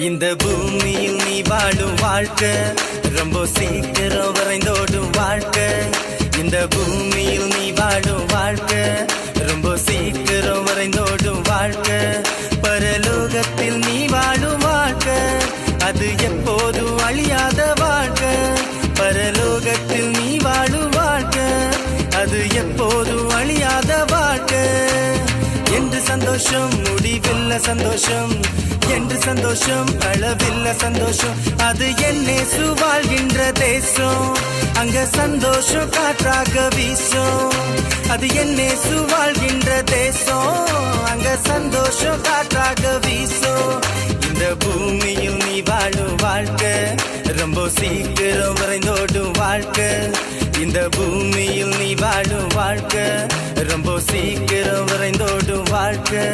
இந்த பூமியில் நீ வாழும் வாழ்க்கை ரொம்ப சீக்கிரம் வரைந்தோடும் வாழ்க்கை. இந்த பூமியில் நீ வாழும் வாழ்க்கை ரொம்ப சீக்கிரம் வரைந்தோடும் வாழ்க்கை. பரலோகத்தில் நீ வாழும் வாழ்க்கை அது எப்போதும் அழியாத வாழ்க்கை. பரலோகத்தில் நீ வாழும் வாழ்க்கை அது எப்போதும் அழியாத வாழ்க்கை. என்று சந்தோஷம் முடிவில்ல சந்தோஷம், என்று சந்தோஷம் அளவில்ல சந்தோஷம். அது என்னேசு வாழ்கின்ற தேசம், அங்க சந்தோஷம் காற்றாக வீசும். அது என்னேசு வாழ்கின்ற தேசம், அங்க சந்தோஷம் காற்றாக வீசும். இந்த பூமியில் நீ வாழும் வாழ்க்கை ரொம்ப சீக்கிரம் வரைந்தோடும் வாழ்க்கை. இந்த பூமியில் நீ வாழும் வாழ்க்கை ரொம்ப சீக்கிரம் வரைந்தோடும் வாழ்க்கை.